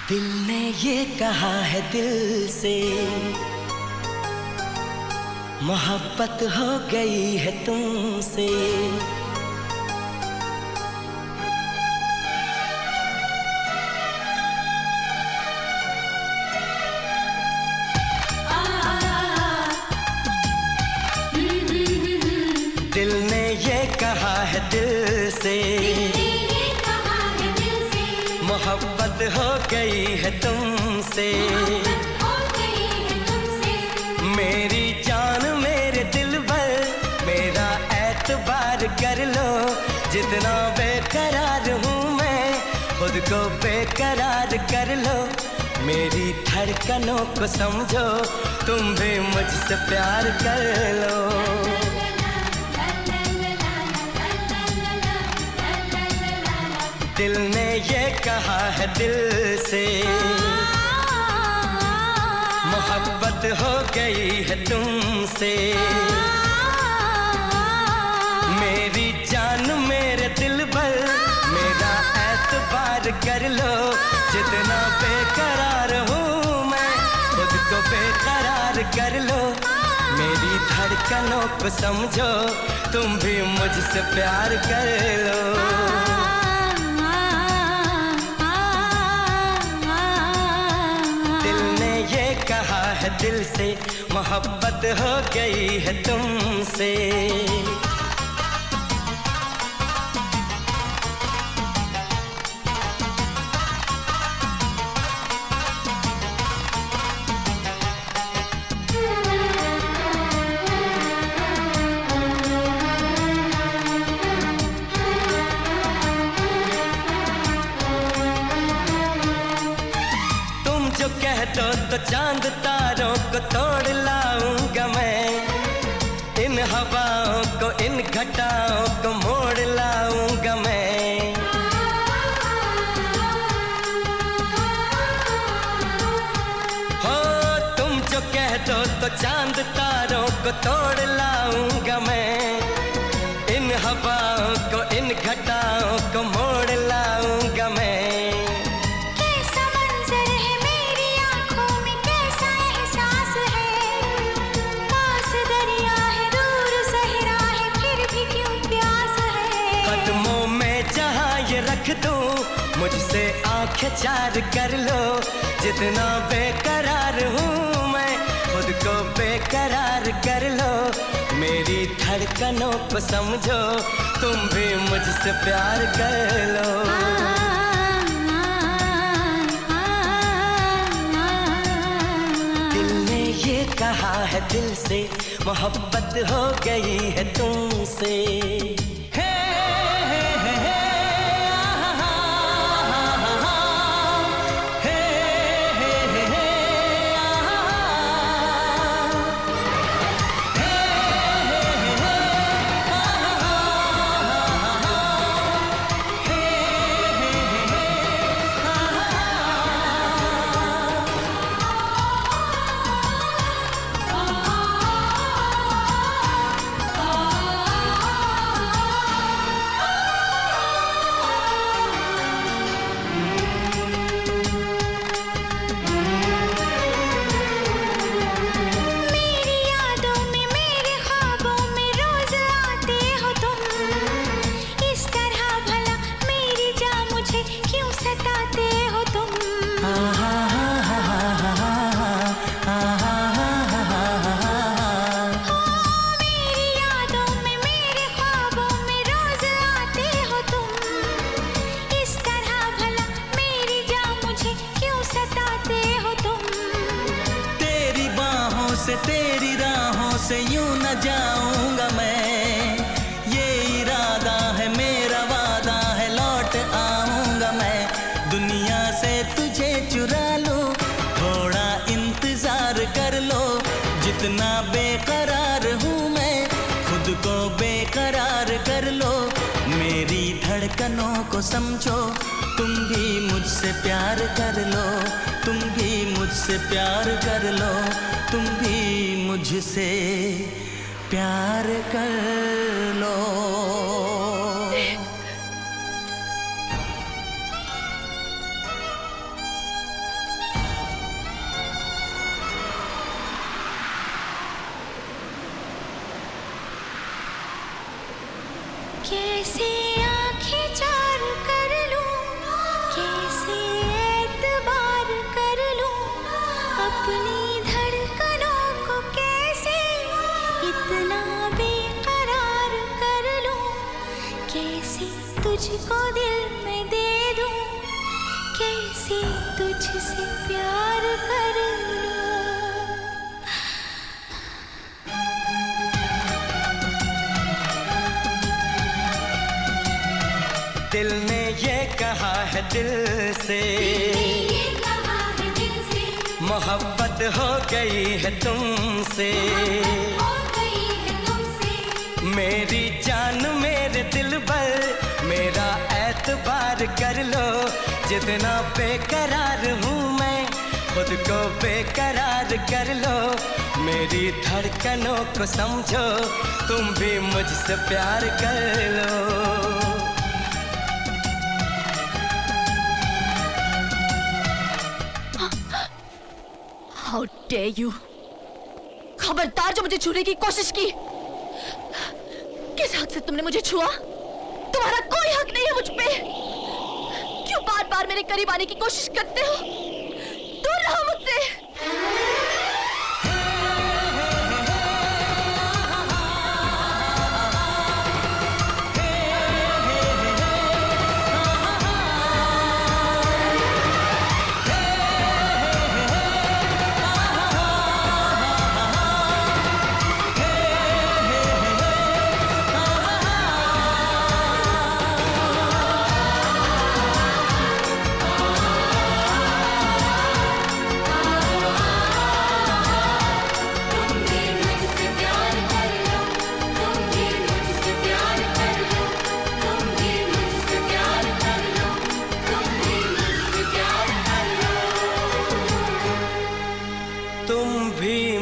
दिल ने ये कहा है दिल से, मोहब्बत हो गई है तुमसे। दिल ने ये कहा है दिल से, मोहब्बत हो गई है तुमसे। मेरी जान मेरे दिल भर, मेरा एतबार कर लो। जितना बेकरार हूँ मैं, खुद को बेकरार कर लो। मेरी धड़कनों को समझो, तुम भी मुझसे प्यार कर लो। दिल ने ये कहा है दिल से, मोहब्बत हो गई है तुमसे। मेरी जान मेरे दिल भर, मेरा एतबार कर लो। जितना बेकरार हूँ मैं, खुद को बेकरार कर लो। मेरी धड़कनों को समझो, तुम भी मुझसे प्यार कर लो। कहा है दिल से, मोहब्बत हो गई है तुमसे। जो कह दो तो चांद तारों को तोड़ लाऊंगा मैं। इन हवाओं को, इन घटाओं को मोड़ लाऊंगा मैं। हो तुम जो कह दो तो चांद तारों को तोड़ लाऊंगा मैं। इन हवाओं को, इन घटाओं को मोड़ लाऊंगा मैं। रख दूं मुझसे आंखें चार कर लो। जितना बेकरार हूँ मैं, खुद को बेकरार कर लो। मेरी धड़कनों को समझो, तुम भी मुझसे प्यार कर लो। दिल ने ये कहा है दिल से, मोहब्बत हो गई है तुमसे। से तेरी राहों से यूं न जाऊंगा मैं। ये इरादा है मेरा, वादा है लौट आऊंगा मैं। दुनिया से तुझे चुरा लूं, थोड़ा इंतजार कर लो। जितना बेकरार हूँ मैं, खुद को बेकरार कर लो। मेरी धड़कनों को समझो, तुम भी मुझसे प्यार कर लो। तुम भी मुझसे प्यार कर लो। तुम भी मुझसे प्यार कर लो। से तुझसे प्यार कर लूं। दिल ने ये कहा है दिल से, मोहब्बत हो गई है तुमसे। मेरी जान मेरे दिल पर मेरा एतबार कर लो। जितना बेकरार हूँ मैं खुद को बेकरार कर लो। मेरी धड़कनों को समझो, तुम भी मुझसे प्यार कर लो। How dare you! खबरदार जो मुझे छूने की कोशिश की। किस हक से तुमने मुझे छुआ? तुम्हारा कोई हक नहीं है मुझ पे। क्यों बार बार मेरे करीब आने की कोशिश करते हो? दूर रहो मुझसे।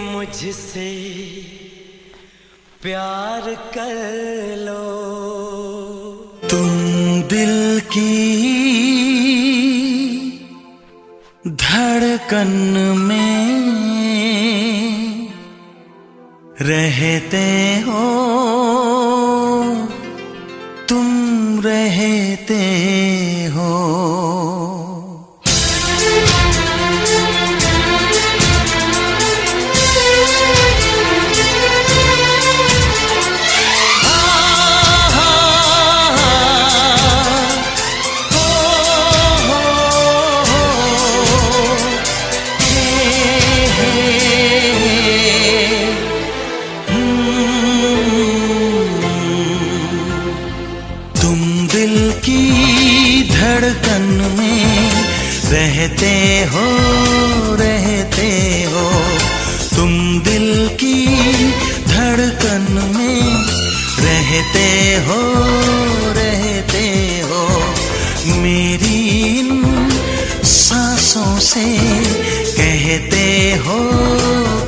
मुझसे प्यार कर लो। तुम दिल की धड़कन में रहते हो, तुम रहते हो। धड़कन में रहते हो, रहते हो। तुम दिल की धड़कन में रहते हो, रहते हो। मेरी इन सांसों से कहते हो,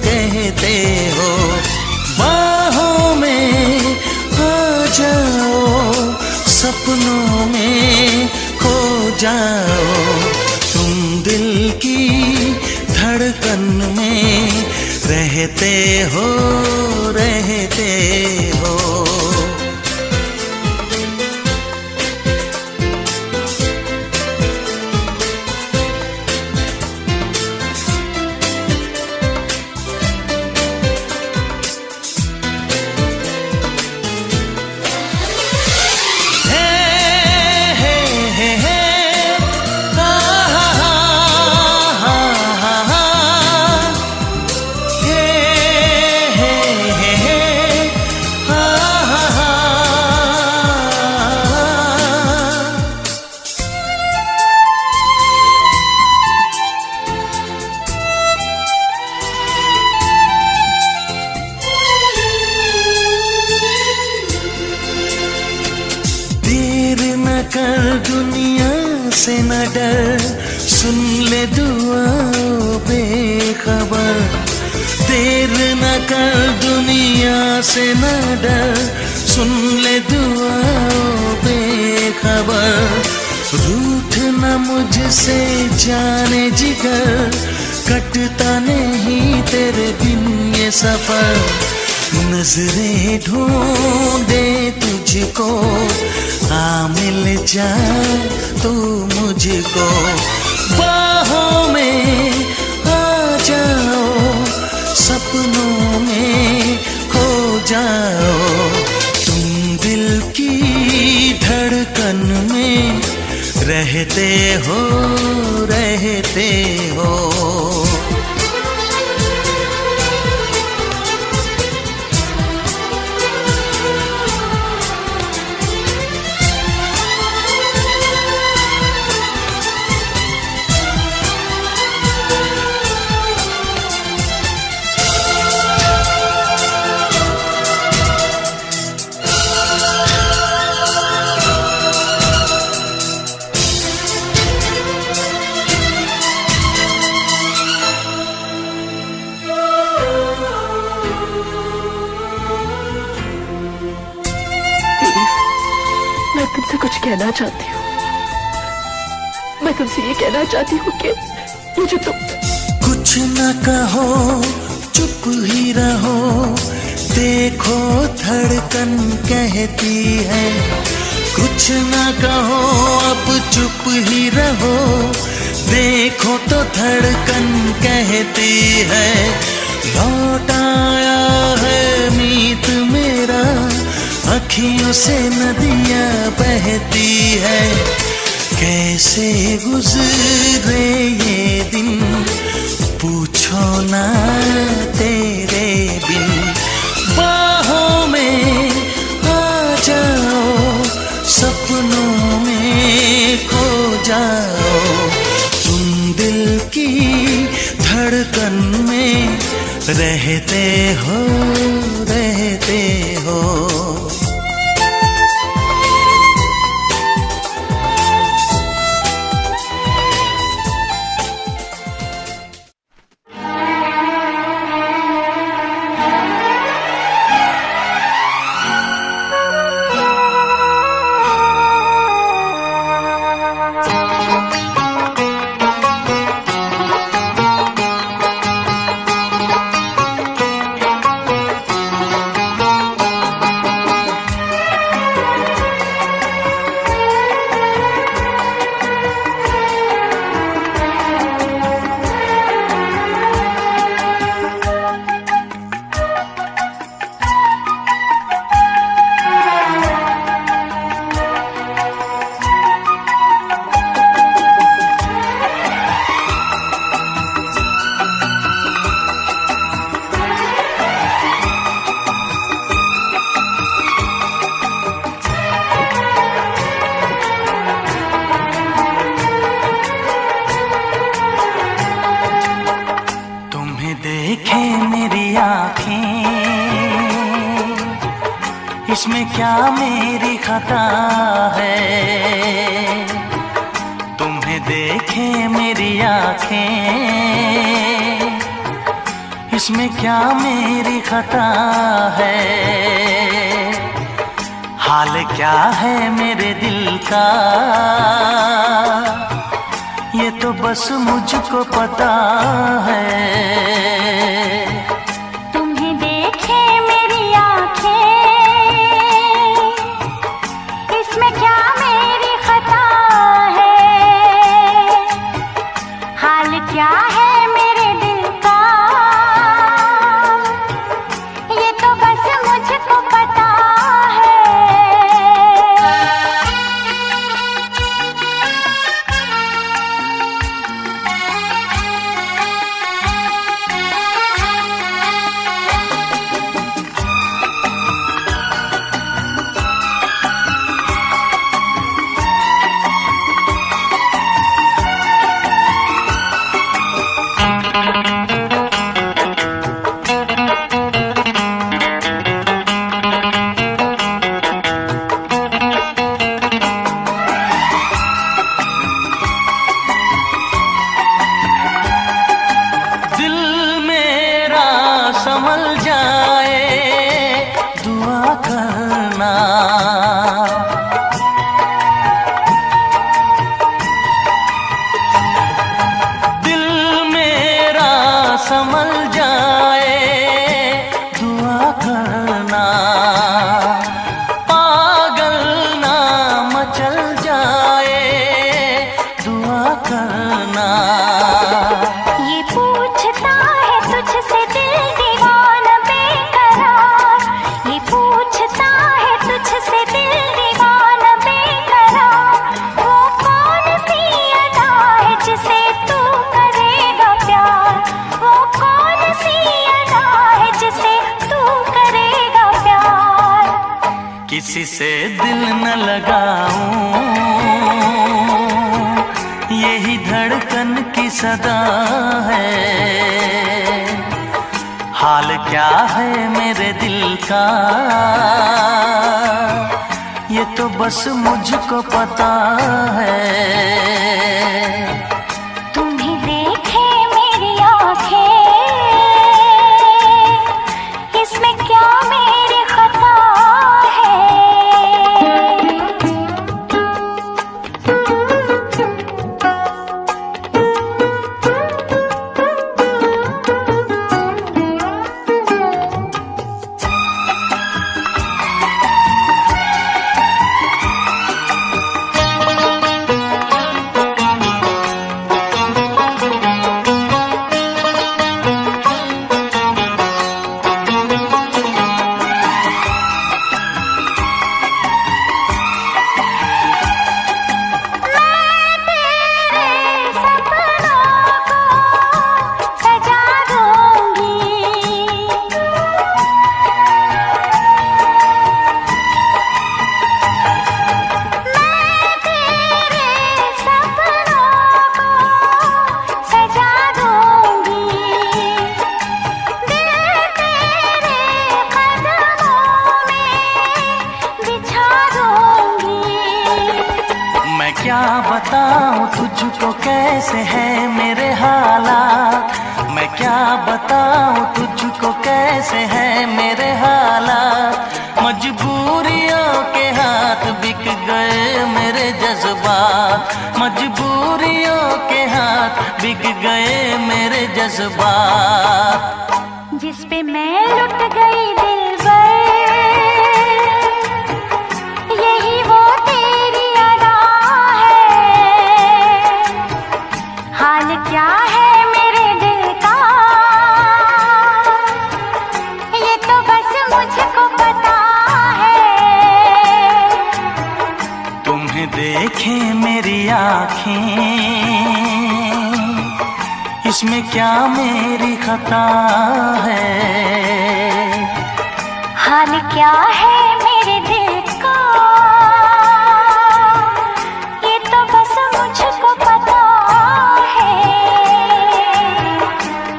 कहते हो। बाहों में आ जाओ, सपनों में खो जाओ। तुम दिल की धड़कन में रहते हो, रहते हो। कर दुनिया से न डर, सुन ले दुआ बेखबर। देर न कर दुनिया से न डर, सुन ले दुआ बेखबर। रूठ न मुझसे जाने जिगर, कटता नहीं तेरे बिन ये सफर। नजरें ढूंढे तुझको, आ मिल जा तू मुझको। बाहों में आ जाओ, सपनों में खो जाओ। तुम दिल की धड़कन में रहते हो, देते हो। मैं तुमसे कुछ कहना चाहती हूँ। मैं तुमसे ये कहना चाहती हूँ कि ये जो तुम कुछ न कहो, चुप ही रहो, देखो धड़कन कहती है। कुछ न कहो, अब चुप ही रहो, देखो तो धड़कन कहती है। लौट आया है मीत मेरा, अखियों से नदियाँ बहती है। कैसे गुजरे ये दिन, पूछो ना तेरे बिन। बाहों में आ जाओ, सपनों में खो जाओ, तुम दिल की धड़कन में रहते हो, रहते हो। इसमें क्या मेरी खता है, तुम्हें देखे मेरी आँखें, इसमें क्या मेरी खता है। हाल क्या है मेरे दिल का, ये तो बस मुझको पता है। क्या है मेरे दिल का, ये तो बस मुझको पता है। संभल जाए दुआ करना, दिल मेरा संभल जाए दुआ करना, पागल ना मचल जाए दुआ करना। ये पूछता है तुझसे दिल दीवाना बेकरार, ये पूछता है तुझसे दिल दीवाना बेकरार, वो कौन सी अदा है जिसे तू लगाऊं, यही धड़कन की सदा है। हाल क्या है मेरे दिल का, ये तो बस मुझको पता है। तुम्हें देखे मेरी आंखें, इसमें क्या मेरी खता है। क्या बताऊं तुझको कैसे है मेरे हालात, मैं क्या बताऊं तुझको कैसे है मेरे हालात। मजबूरियों के हाथ बिक गए मेरे जज्बात, मजबूरियों के हाथ बिक गए मेरे जज्बात। जिस पे मैं लुट गई दिलबर, यही वो तेरी अदा है। हाल क्या है मेरे दिल का, ये तो बस मुझको पता है। तुम्हें देखे मेरी आँखें, इसमें क्या मेरी खता है। हाल क्या है मेरे दिल का, ये तो बस मुझको पता है।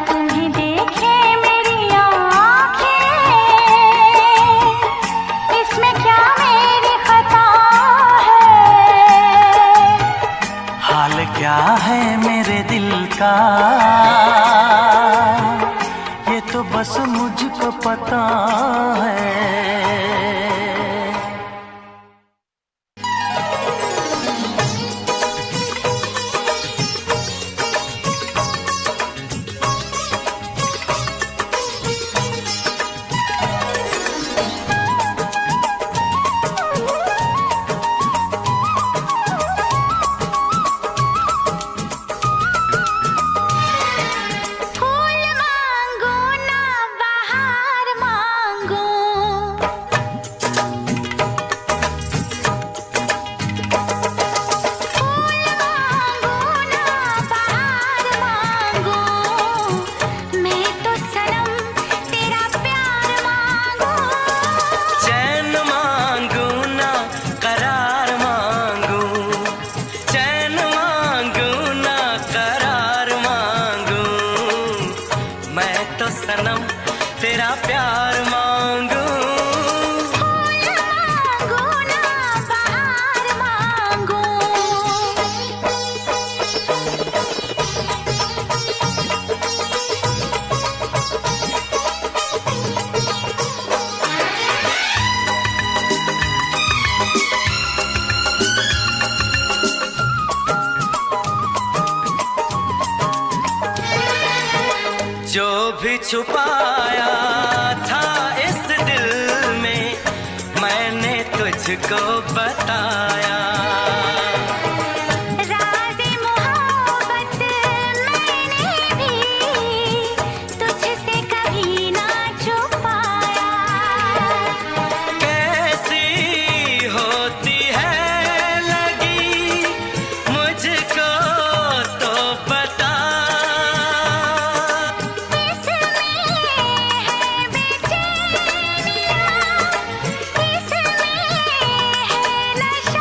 तुम्हें देखे मेरी आँखें, इसमें क्या मेरी खता है। हाल क्या है मेरे दिल का, ये तो बस मुझको पता है। तेरा प्यार मांगू, मांगू ना बहार मांगू। जो भी छुपाया था इस दिल में मैंने तुझको बताया। राज़े मोहब्बत मैंने भी तुझसे कभी ना छुपाया। कैसी होती है लगी मुझको तो बता। इसमें है बेचैनियाँ, इसमें है नशा।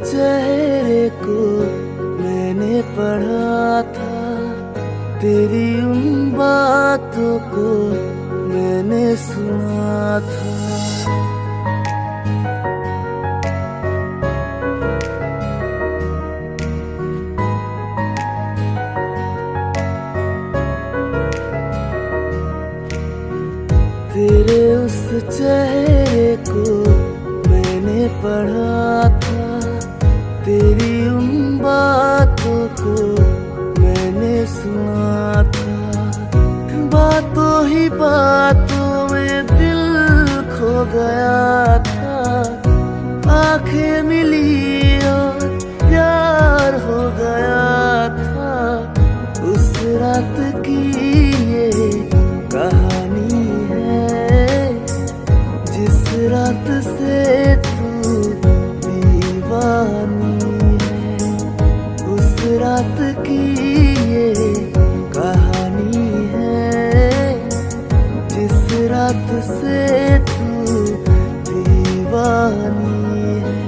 चेहरे को मैंने पढ़ा था, तेरी उन बातों को मैंने सुना था। तेरे उस चेहरे को मैंने पढ़ा था, तेरी उन बातों को मैंने सुना था। बातों ही बातों में दिल खो गया था, आंखें मिली और प्यार हो गया था। उस रात की ये कहानी है, जिस रात से तू दीवानी है। उस रात की ये कहानी है, जिस रात से तू दीवानी है।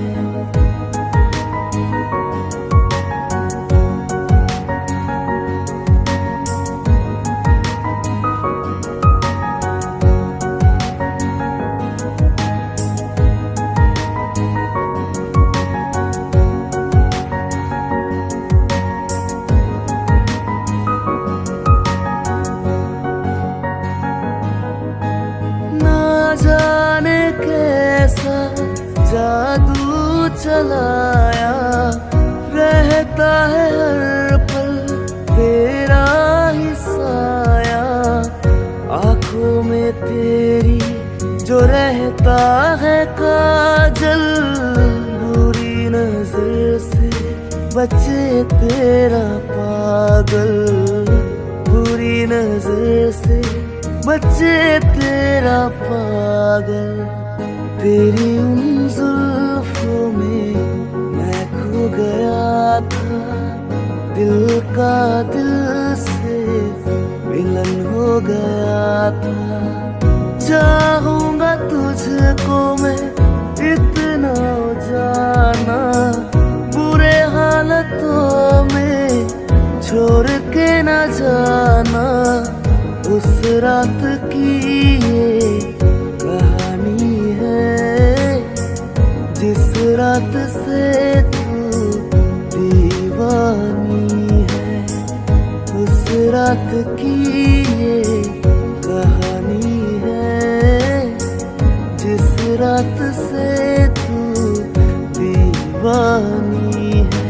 जाने कैसा जादू चलाया, रहता है हर पल तेरा ही साया। आँखों में तेरी जो रहता है काजल, बुरी नजर से बचे तेरा पागल। बुरी नजर से बच्चे तेरा पागल। तेरी उन जुल्फों में मैं खो गया था, दिल का दिल से मिलन हो गया था। चाहूंगा तुझको मैं इतना जाना, बुरे हालतों में छोड़ के न जाना। उस रात की ये कहानी है, जिस रात से तू दीवानी है। उस रात की ये कहानी है, जिस रात से तू दीवानी है।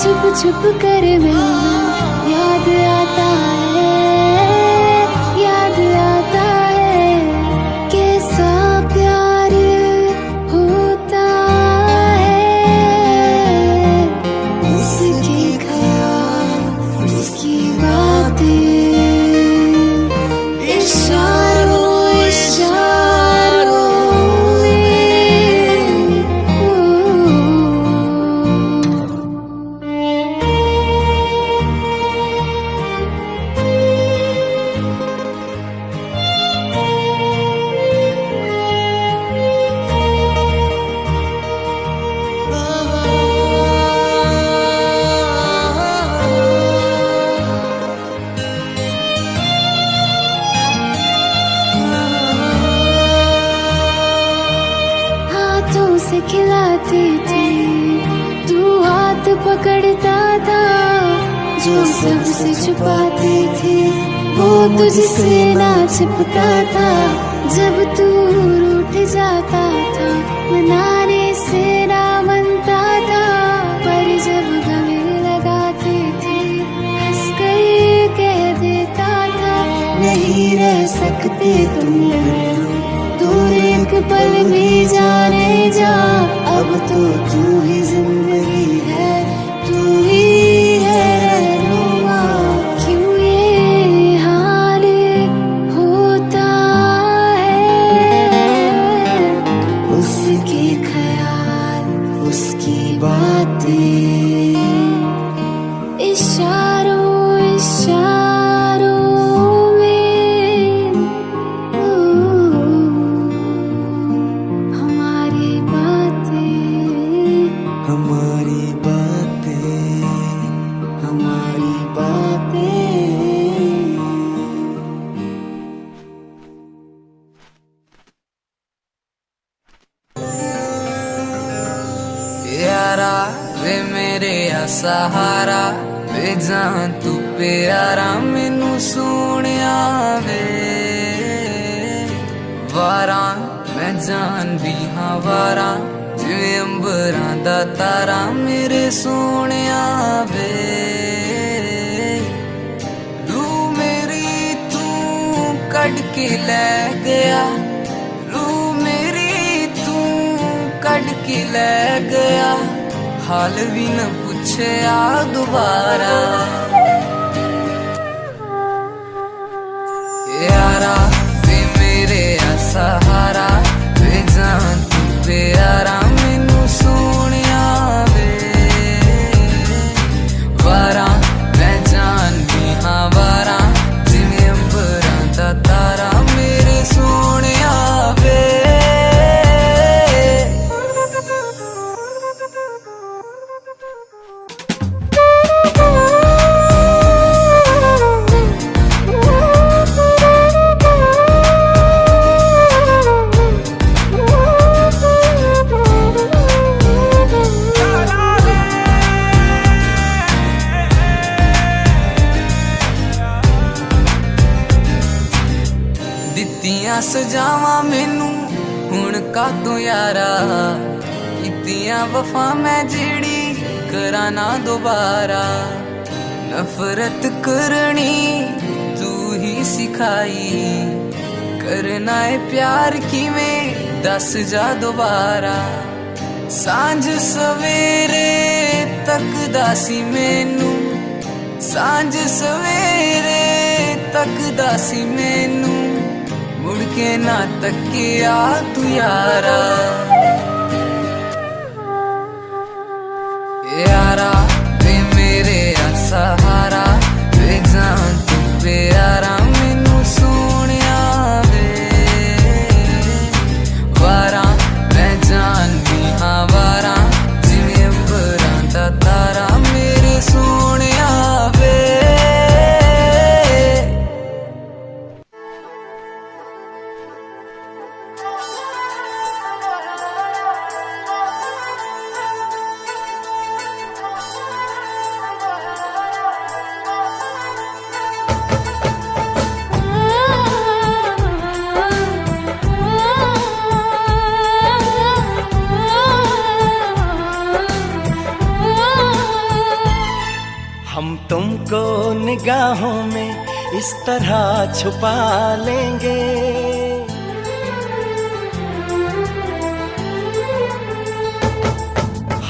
छुप छुप कर मिलना याद आता है, याद आता है। कैसा प्यार होता है, उसके ख्याल उसकी बातें, इशारों इशारों से खिलाती थी, तू हाथ पकड़ता था। जो सबसे छुपाती थी वो तुझसे ना छिपता था। जब तू रूठ जाता था मनाने से ना मनता था, पर जब गले लगाती थी हंस कर कह देता था, नहीं रह सकते तुम दूर एक पल भी जाने जा। अब तो तू ही जिंदगी है, तू ही है रहनुमा। क्यों ये हाल होता है, उसके ख्याल उसकी बातें, इशारों इशारों में हमारी बातें, हमारी बातें, हमारी बातें। यारा वे मेरे सहारा, वे जान तू प्यारा मैनू सोनिया वे। वारा मैं जान भी हाँ वारा, जिवें अंबरां दा तारा मेरे सोनिया वे। रूह मेरी तू कट के ले गया, रूह मेरी तू कट के ले गया। हाल भी न पूछया दोबारा, यारा वे मेरे सहारा, वे जान तू प्यारा मैनू सोनिया वे। वारा मैं जान भी हाँ वारा, जिवें अंबरां दा तारा मेरे सोनिया वे। दित्तियां सजावां मैनू हुण कातों यारा, कीतियां वफा मैं जेड़ी करा ना दोबारा। नफरत करनी तू ही सिखाई, करना है प्यार किवें दस जा दोबारा। सांझ सवेरे तकदा सी मैनू, सांझ सवेरे तकदा सी मैनू, मुड़ के ना तकिया तू यारा। यारा वे मेरे सहारा, वे जान तू प्यारा मैनू सोनिया वे। वारा मैं जान भी हाँ वारा, जिवें अंबरां दा तारा मेरे सोनिया वे। हम तुमको निगाहों में इस तरह छुपा लेंगे,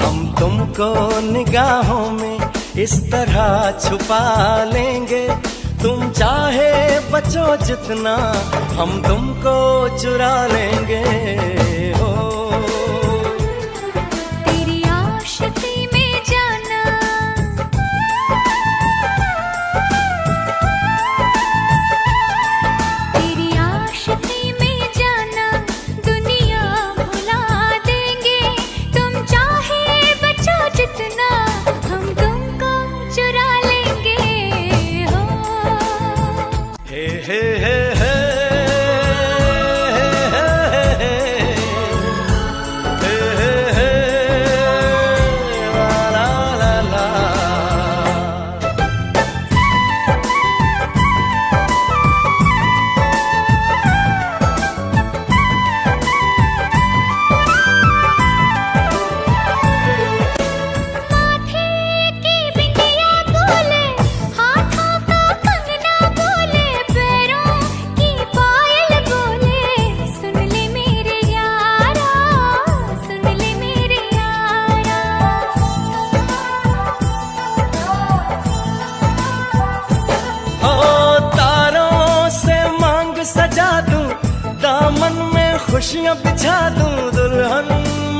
हम तुमको निगाहों में इस तरह छुपा लेंगे। तुम चाहे बचो जितना, हम तुमको चुरा लेंगे। हो तेरी आशिकी में जाना, तेरी आशिकी में जाना, दुनिया भुला देंगे। तुम चाहे बचो जितना, हम तुमको चुरा लेंगे। हो हे हे हे हे खुशियां बिछा दूं, दुल्हन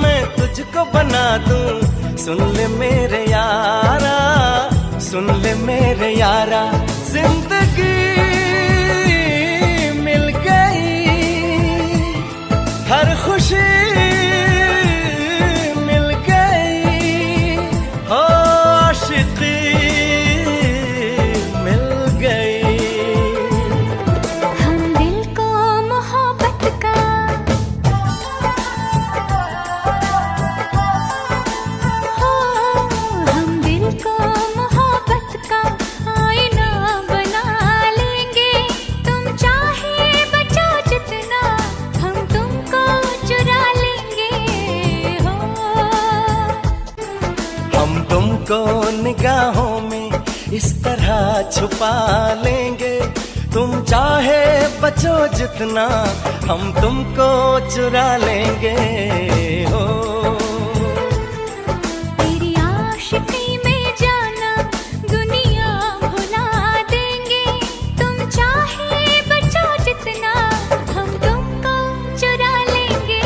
मैं तुझको बना दूं। सुन ले मेरे यारा, सुन ले मेरे यारा, जिंदगी मिल गई, हर खुशी मिल गई, हो आशिकी मिल गई। हम दिल को मोहब्बत का, हम दिल को मोहब्बत का आईना बना लेंगे। तुम चाहे बचो जितना, हम तुमको चुरा लेंगे। हो हम तुमको निगाहों में इस तरह छुपा लेंगे। तुम चाहे बचो जितना, हम तुमको चुरा लेंगे। हो तेरी आशिकी में जाना, दुनिया भुला देंगे। तुम चाहे बचो जितना, हम तुमको चुरा लेंगे।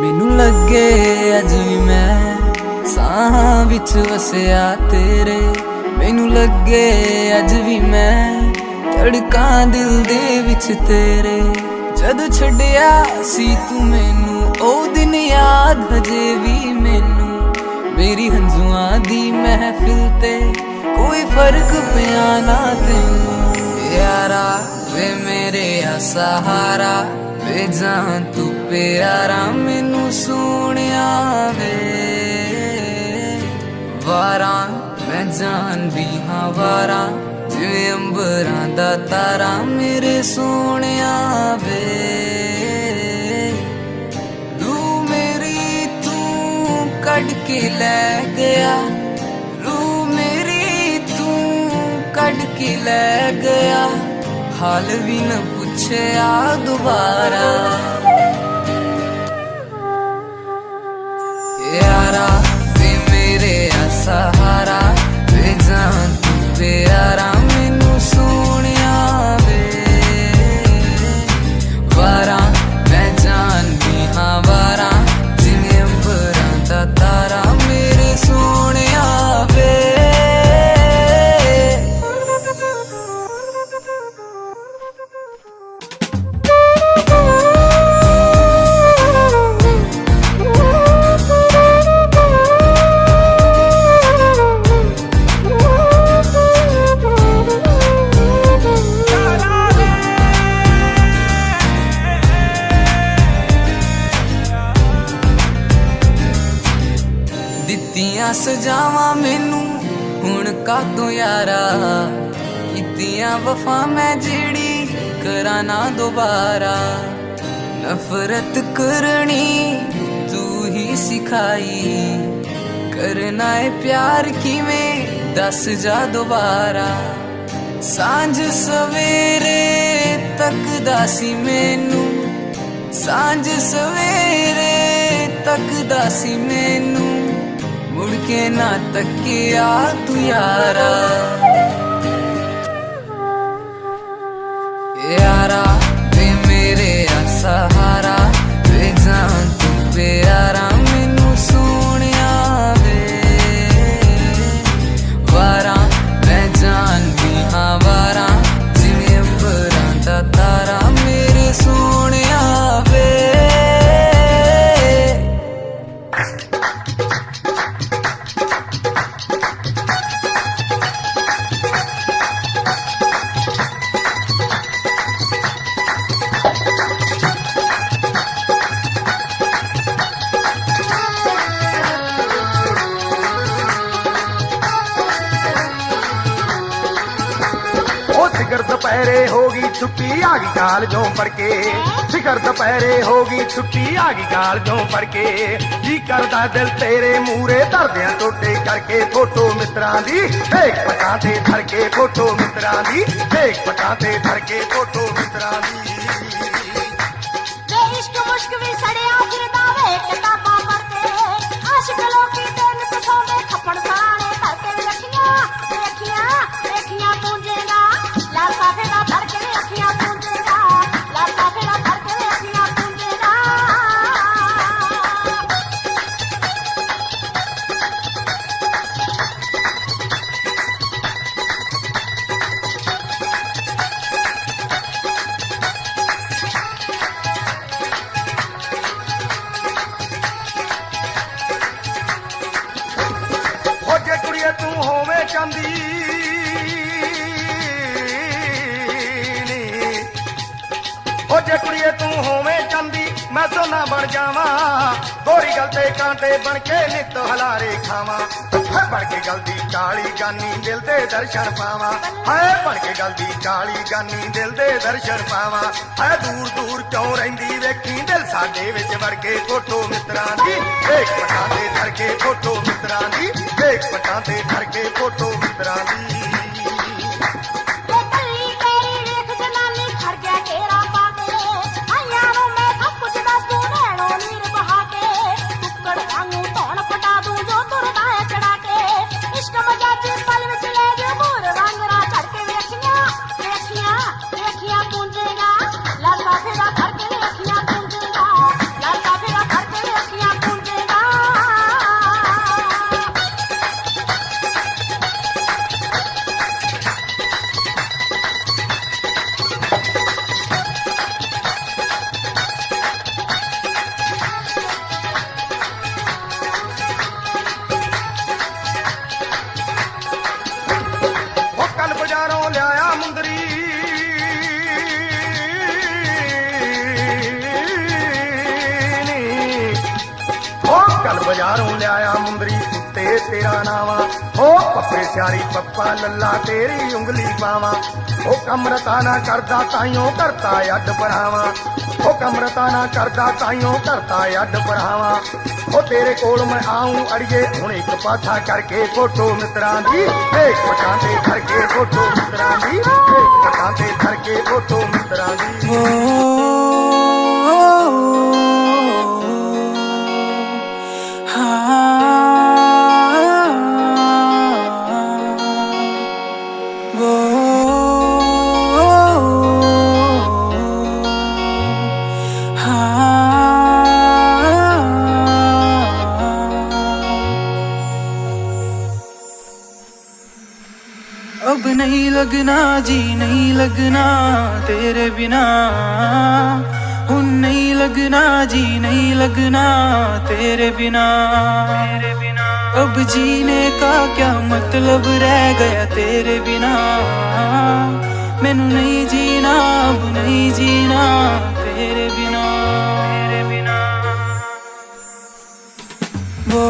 ਮੈਨੂੰ ਲੱਗੇ ਅੱਜ ਵੀ ਮੈਂ ਸਾਹਾਂ ਵਿੱਚ ਵਸਿਆ ਤੇਰੇ। ਮੈਨੂੰ ਲੱਗੇ ਅੱਜ ਵੀ ਮੈਂ ਧੜਕਾਂ ਦਿਲ ਦੇ ਵਿੱਚ ਤੇਰੇ। ਜਦ ਛੱਡਿਆ ਸੀ ਤੂੰ ਮੈਨੂੰ ਉਹ ਦਿਨ ਯਾਦ ਹਜੇ ਵੀ ਮੈਨੂੰ। ਮੇਰੀ ਹੰਝੂਆਂ ਦੀ ਮਹਿਫਿਲ ਤੇ ਕੋਈ ਫਰਕ ਪਿਆ ਨਾ ਤੈਨੂੰ। ਯਾਰਾ ਵੇ ਮੇਰੇ ਆ ਸਹਾਰਾ, ਵੇ ਜਾਨ ਤੂੰ ਪਿਆਰਾ ਮੈਨੂੰ ਸੋਹਣਿਆ ਵੇ। ਵਾਰਾਂ ਮੈਂ ਜਾਣਦੀ ਹਾਂ ਵਾਰਾਂ, ਜਿਵੇਂ ਅੰਬਰਾਂ ਦਾ ਤਾਰਾ ਮੇਰੇ ਸੋਹਣਿਆ ਵੇ। ਲੂ ਮੇਰੀ ਤੂੰ ਕੱਢ ਕੇ ਲੈ ਗਿਆ, छड़ के ले गया, हाल भी न पूछया दोबारा। यारा वे मेरे सहारा, वे जान तू प्यारा मैनू सोनिया वे। वारा मैं जानदी हाँ वारा, जिवें अंबरां दा तारा मेरे सोनिया वे। दित्तियां सजावां मैनू हुण कातों यारा, कीतियां वफा मैं जेड़ी करा ना दोबारा। नफरत करनी तू ही सिखाई, करना है प्यार किवें दस जा दोबारा। सांझ सवेरे तकदा सी मैनू, सांझ सवेरे तकदा सी मैनू, मुड़ के ना तकिया तू यारा। यारा वे मेरे सहारा, वे जान तू प्यारा मैनू सोनिया वे। वारा मैं जानदी हाँ वारा, जिवें अंबरां दा तारा मेरे सोनिया वे। शिखर दोपहरे होगी छुट्टी आ गई कालजों पढ़ के, शिखर दोपहरे होगी छुट्टी आ गई कालजों पढ़ के। जी करदा दिल तेरे मूरे धरदियां टोटे करके, फोटो मित्रां दी देख पटां ते धर के, फोटो मित्रां दी देख पटां ते धर के, फोटो मित्रां दी। इश्क मुश्क भी सड़िया फिरदा वे किताबां पढ़ते, आशिक लोकी दिन तो सोंदे थप्पड़ सराणे करके भी रखियां रखियां रखियां पूंजेगा। लासा फेरा धर के भी रखियां पूंजेगा, लासा फेरा धर के भी रखियां पूंजेगा। तू होवे चांदी ओ जे कुड़िए तू होवे चांदी, मैं सोना बन जावा। गोरी गल ते कांटे बन के नित हलारे खावा, बन के गल दी काली गानी दिल दे दर्शन पावा। है बन के गल दी काली गानी दिल दे दर्शन पावा। है दूर दूर क्यों रहिंदी वेखी दिल साडे विच वड़ के, फोटो मित्रां दी देख पटां ते धर के, फोटो मित्रां दी देख पटां ते धर के, फोटो मित्रां दी। बाजारों लिया मुंदरी कुत्ते तेरा नावा, ओ पप्पे स्यारी पप्पा लल्ला तेरी उंगली पावा। ओ कम रता ना करदा ताइयों करता अड बढ़ावा, ਉਹ ਕਮਰਤਾ ਨਾ ਕਰਦਾ ਤਾਈਓ ਕਰਤਾ ਅੱਡ ਪਰਾਵਾਂ ਉਹ ਤੇਰੇ ਕੋਲ ਮੈਂ ਆਉਂ ਅੜੀਏ ਹੁਣ ਇੱਕ ਪਾਸਾ ਕਰਕੇ ਫੋਟੋ ਮਿੱਤਰਾਂ ਦੀ ਇੱਕ ਪਟਾਂ ਤੇ ਧਰ ਕੇ ਫੋਟੋ ਮਿੱਤਰਾਂ ਦੀ ਇੱਕ ਪਟਾਂ ਤੇ ਧਰ ਕੇ ਫੋਟੋ ਮਿੱਤਰਾਂ ਦੀ अब नहीं लगना जी नहीं लगना तेरे बिना नहीं लगना जी नहीं लगना तेरे बिना अब जीने का क्या मतलब रह गया तेरे बिना मैनू नहीं जीना अब नहीं जीना तेरे बिना वो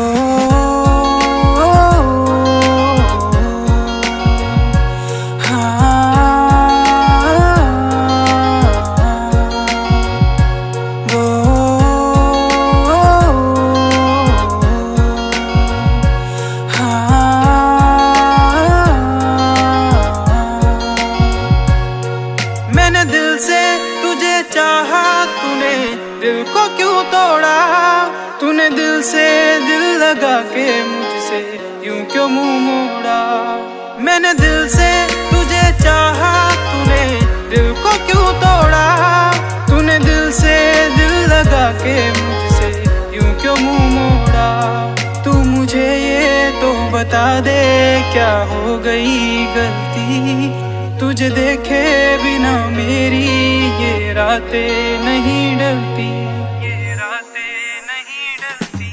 मैंने दिल से तुझे चाहा तूने दिल को क्यों तोड़ा तूने दिल से दिल लगा के मुझसे यूं क्यों मुंह मोड़ा मैंने दिल से तुझे चाहा तूने दिल को क्यों तोड़ा तूने दिल से दिल लगा के मुझसे यूं क्यों मुंह मोड़ा तू मुझे ये तो बता दे क्या हो गई गलती तुझे देखे बिना मेरी ये रातें नहीं डलती ये रातें नहीं डलती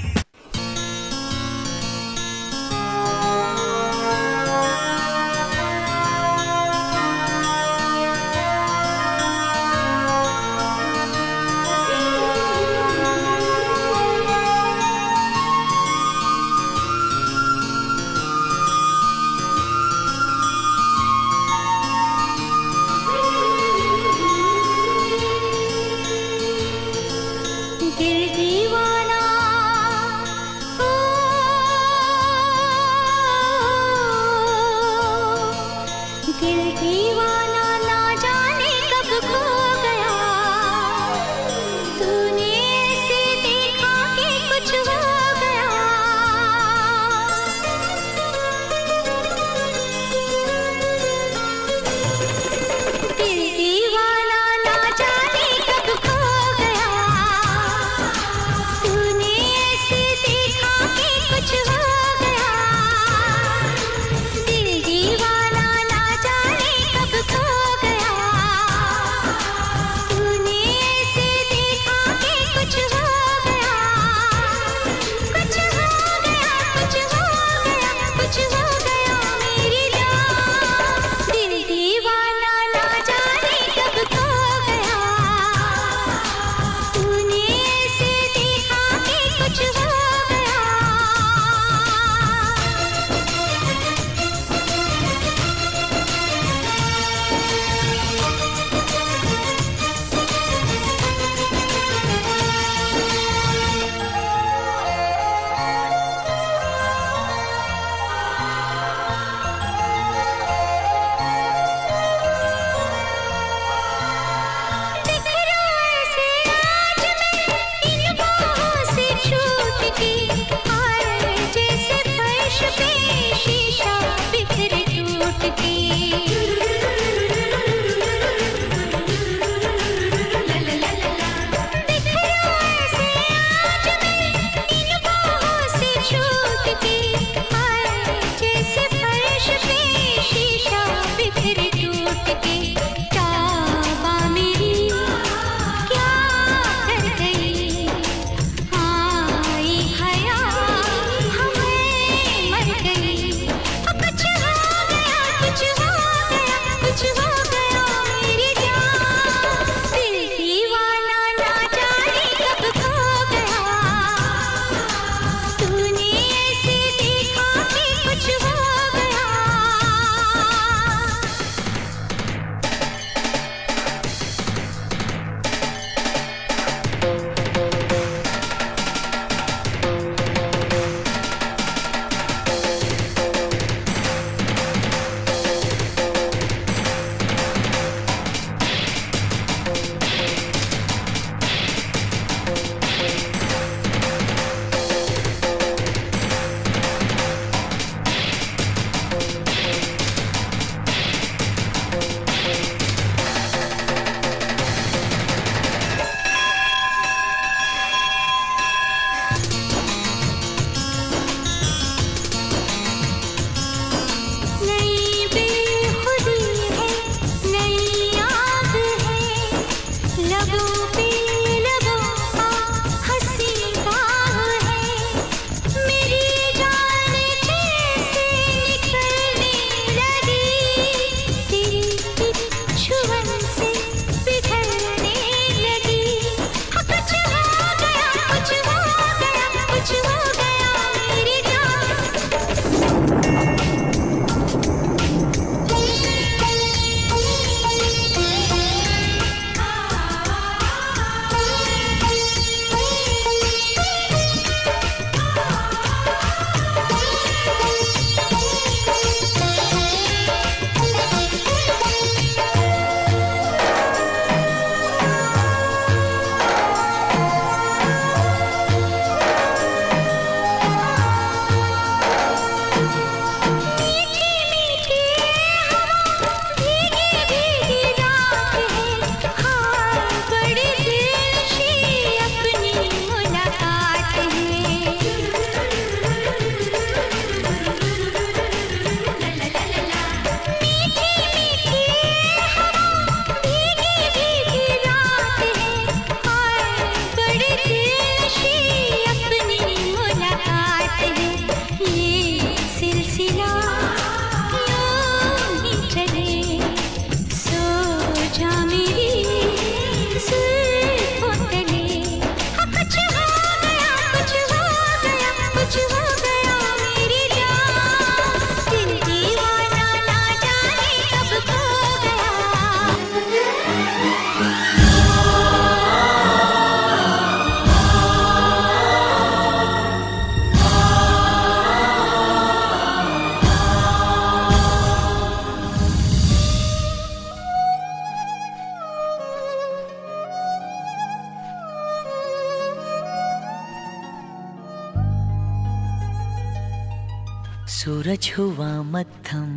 सूरज हुआ मत्थम,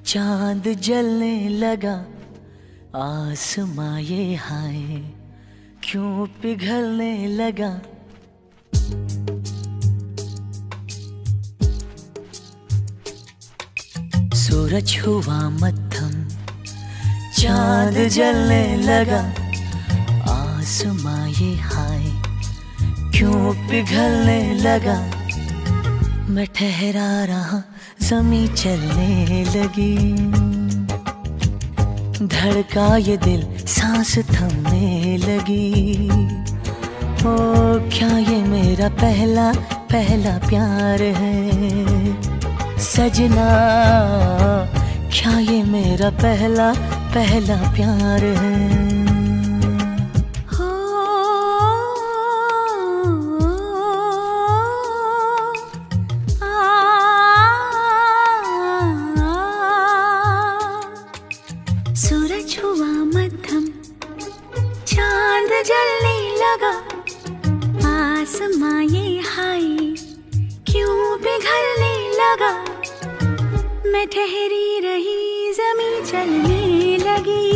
चांद जलने लगा, आसमां ये हाय क्यों पिघलने लगा। सूरज हुआ मत्थम, चांद जलने लगा, आसमां ये हाय क्यों पिघलने लगा। मैं ठहरा रहा, ज़मीं चलने लगी, धड़का ये दिल, सांस थमने लगी। ओ क्या ये मेरा पहला पहला प्यार है सजना, क्या ये मेरा पहला पहला प्यार है। सूरज हुआ मध्यम, चांद जलने लगा, आसमां ये हाय क्यों पिघलने लगा। मैं ठहरी रही, ज़मीं चलने लगी,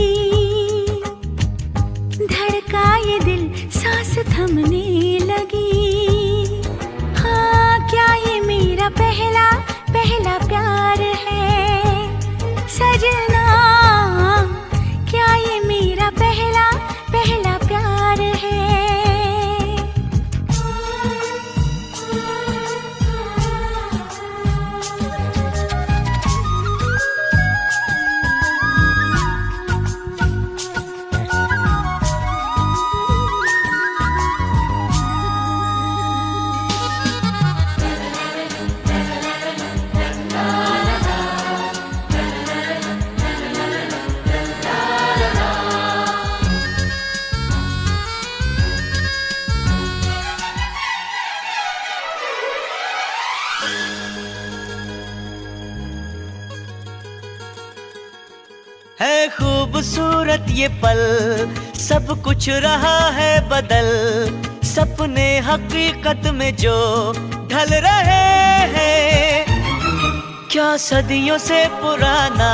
धड़का ये दिल, सांस थमने लगी। हाँ क्या ये मेरा पहला पहला प्यार है सजना, क्या ये मेरा पहला पहला प्यार है। है खूबसूरत ये पल, सब कुछ रहा है बदल, सपने हकीकत में जो ढल रहे हैं। क्या सदियों से पुराना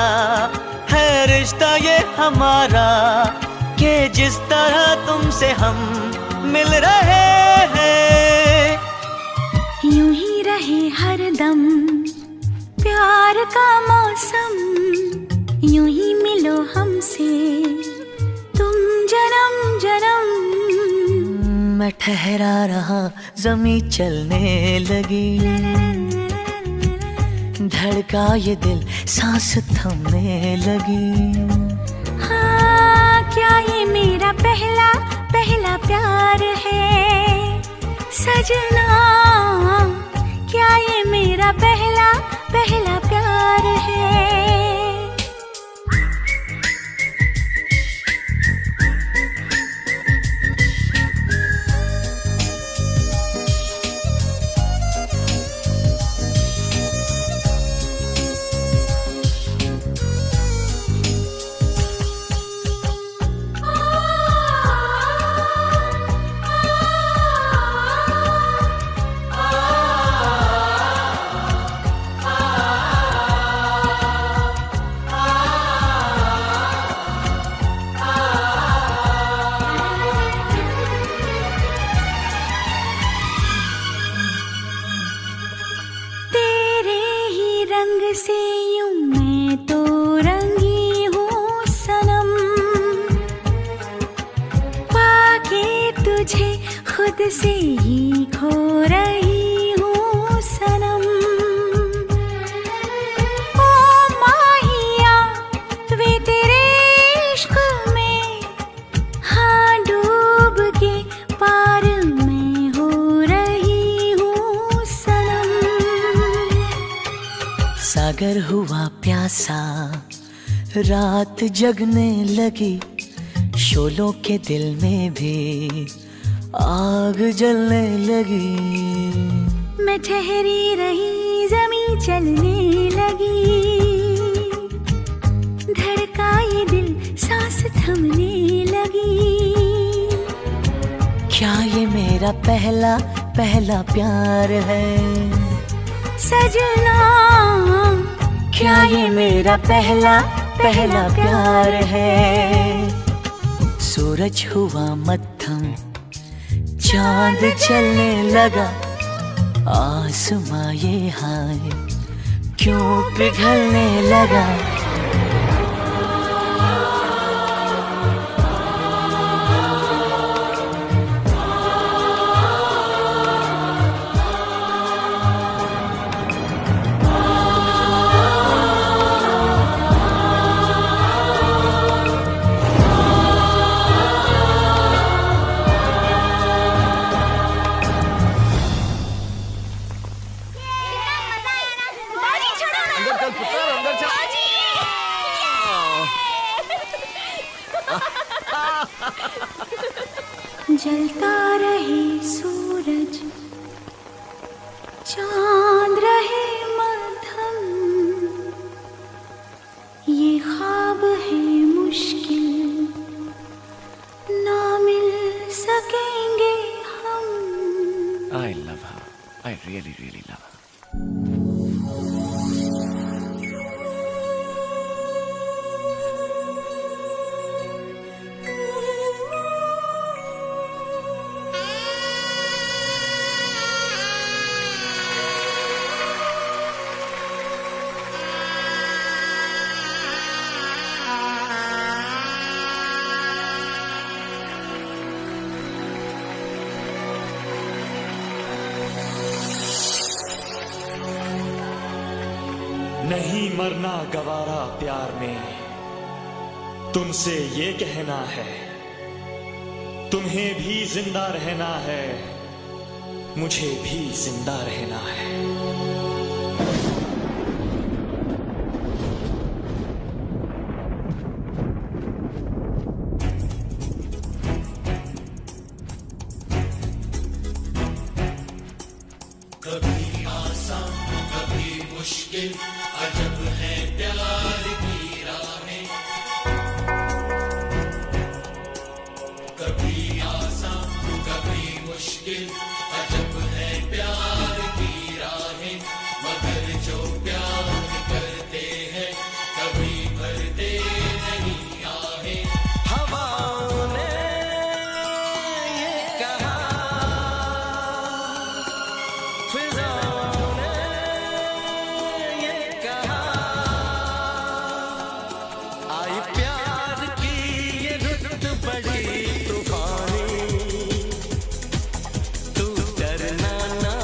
है रिश्ता ये हमारा, कि जिस तरह तुमसे हम मिल रहे हैं। यूं ही रहे हरदम प्यार का मौसम, यूं ही मिलो हमसे तुम जन्म जन्म। मैं ठहरा रहा, ज़मीं चलने लगी, धड़का ये दिल, सांस थमने लगी। हाँ क्या ये मेरा पहला पहला प्यार है सजना, क्या ये मेरा पहला पहला प्यार है। से यूं मैं तो रंगी हूँ सनम, पाके तुझे खुद से ही खो रही हूँ सनम। ओ माहिया वे तेरे इश्क में, हाँ डूब के पार में हो रही हूँ सनम। सागर हुआ प्यासा, रात जगने लगी, शोलों के दिल में भी आग जलने लगी। मैं ठहरी रही, ज़मीं चलने लगी, धड़का ये दिल, सांस थमने लगी। क्या ये मेरा पहला पहला प्यार है सजना क्या ये मेरा पहला पहला प्यार है। सूरज हुआ मत्थम चांद चलने लगा, आसमां ये हाय क्यों पिघलने लगा। जलता रहे सूरज चांद रहे मध्यम, ये ख्वाब है मुश्किल ना मिल सकेंगे हम। I love her. I really, really love her. नहीं मरना गवारा प्यार में, तुमसे ये कहना है, तुम्हें भी जिंदा रहना है, मुझे भी जिंदा रहना है। कभी आसान कभी मुश्किल, अजब है प्यार की राहें। कभी आसान कभी मुश्किल, अजब है प्यार की राहें। मगर जो प्यार करते हैं कभी भरते नहीं आहें। हवाओं ने ये कहा, फिजाओं ने ये कहा, आई प्यार की ये रुत बड़ी तूफानी। तू डरना ना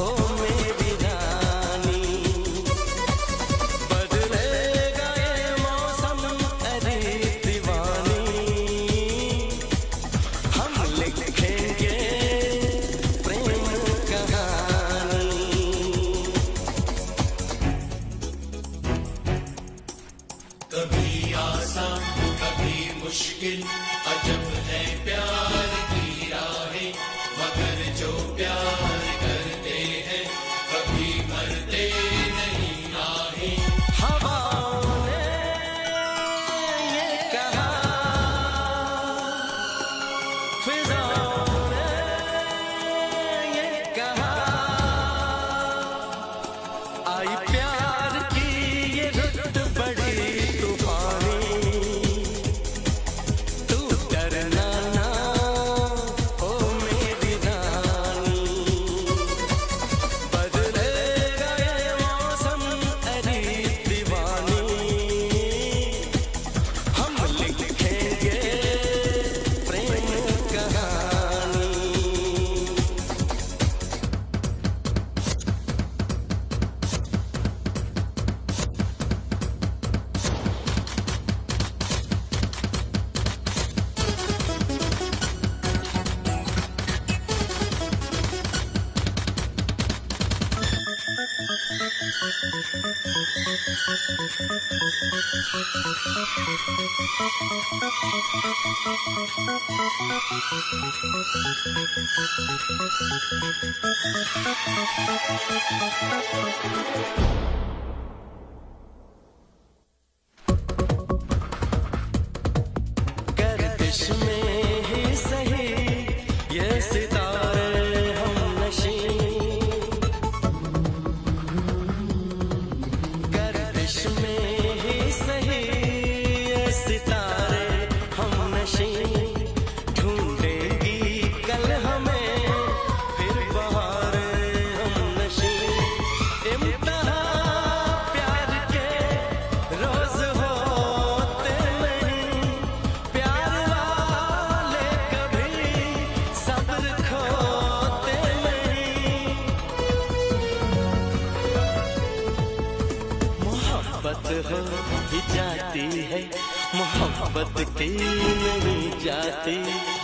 ओ मेरी रानी, बदलेगा ये मौसम अरे दीवानी। हम लिखेंगे प्रेम कहानी। कभी आसान कभी मुश्किल, अजब है प्यार की राहें। मगर जो प्यार करते हैं कभी भरते नहीं आहें। हवाओं ने ये कहा, फिजाओं ने ये कहा, आई प्यार की ये रुत बड़ी तूफानी। तू डरना ना ओ मेरी रानी, बदलेगा ये मौसम अरे दीवानी। हम लिखेंगे प्रेम कहानी। गर्दिश में ही सही ये सितारे हम नशीं, इब्तिदा प्यार के रोज होते नहीं, प्यार वाले कभी सब्र खोते नहीं। मोहब्बत हो ही जाती है, मोहब्बत की नहीं जाती।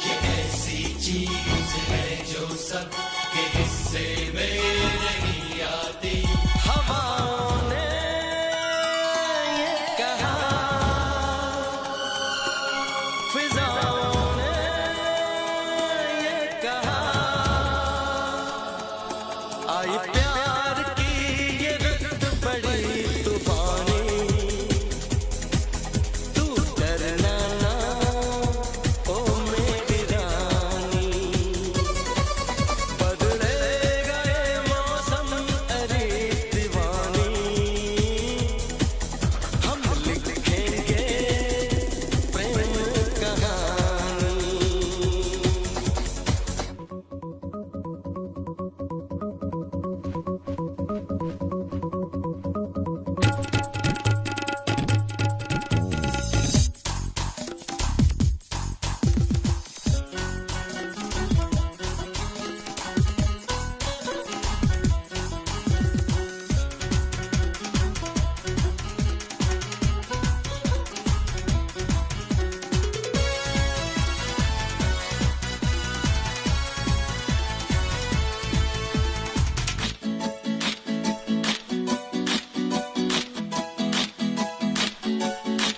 ये ऐसी चीज है जो सबके हिस्से में नहीं आती। हवाओं ने ये कहा, फिजाओं ने ये कहा, आई प्यार की ये रुत बड़ी तूफानी। तू डरना ना ओ मेरी रानी, बदलेगा ये मौसम अरे दीवानी। हम लिखेंगे प्रेम कहानी।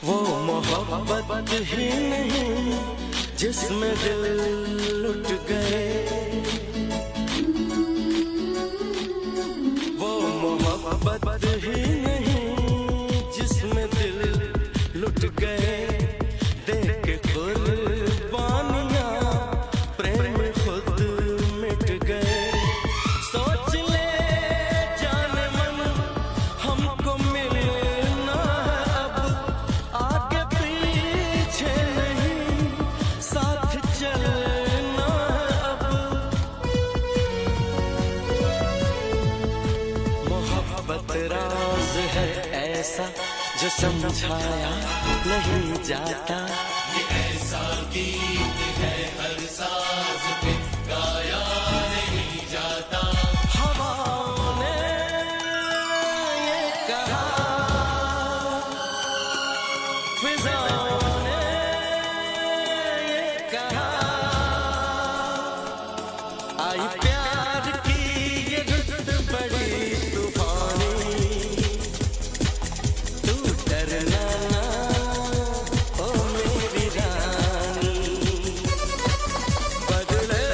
वो मोहब्बत ही नहीं जिसमें दिल लुट गए, वो मोहब्बत ही नहीं जिसमें दिल लुट गए। देख के कुर्बानियां प्रेम खुद मिट गए। सोच ले जान मन हमको मिलना है अब, आगे पीछे नहीं साथ चलना है अब। मोहब्बत राज है ऐसा जो समझाया नहीं जाता। ये ऐसा गीत है हर साज पे गाया नहीं जाता। हवाओं ने ये कहा, फिजाओं ने ये कहा, आई प्यार की ये रुत बड़ी तूफानी। तू डरना ना ओ मेरी रानी, बदले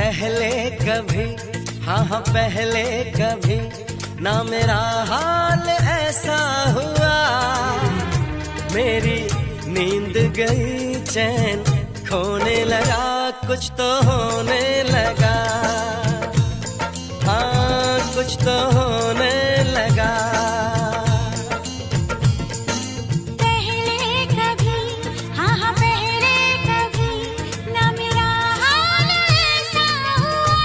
पहले कभी, हाँ हाँ पहले कभी ना मेरा हाल ऐसा हुआ। मेरी नींद गई, चैन खोने लगा, कुछ तो होने लगा, हाँ कुछ तो होने लगा। पहले कभी, हाँ हाँ पहले कभी ना मेरा हाल ऐसा हुआ।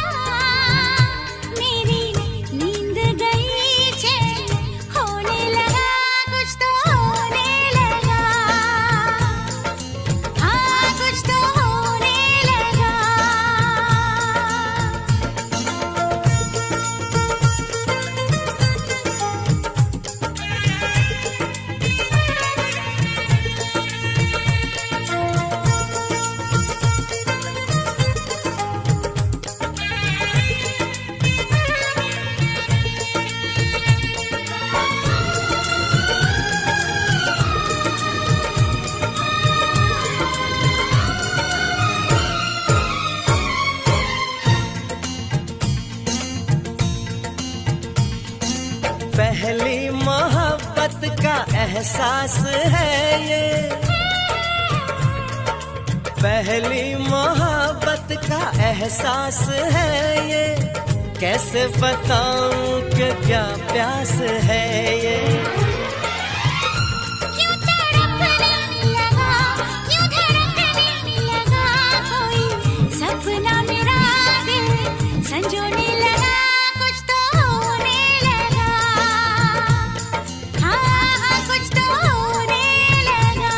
मेरी नींद गई, चैन खोने लगा, कुछ तो होने लगा, हाँ कुछ तो होने लगा। पहली मोहब्बत का एहसास है ये, पहली मोहब्बत का एहसास है ये। कैसे बताऊं कि क्या प्यास है ये। क्यों तड़पने लगा, क्यों धड़कने लगा, कोई सपना मेरा दिल संजोने लगा, कुछ तो होने लगा, हाँ हाँ कुछ तो होने लगा।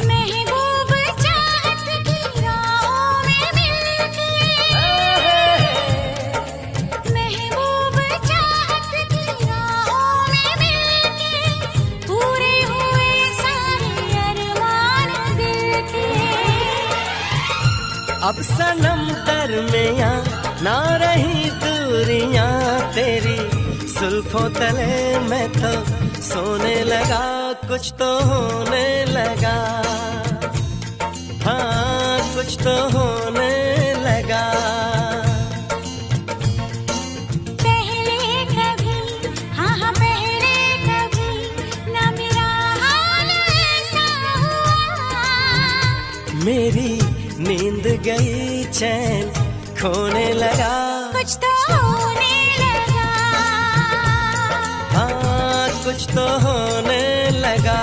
महबूब चाहत की राहों में मिलके, महबूब चाहत की राहों में मिलके, पूरे हुए सारे अरमान दिल के। अब सनम दरमियां ना रही दूरियां तेरी, जुल्फों तले मैं तो सोने लगा, कुछ तो होने लगा, हाँ कुछ तो होने लगा। पहले कभी, हाँ हाँ पहले कभी ना मेरा हाल ऐसा हुआ। मेरी नींद गई, चैन खोने लगा, कुछ तो होने लगा, हाँ कुछ तो होने लगा।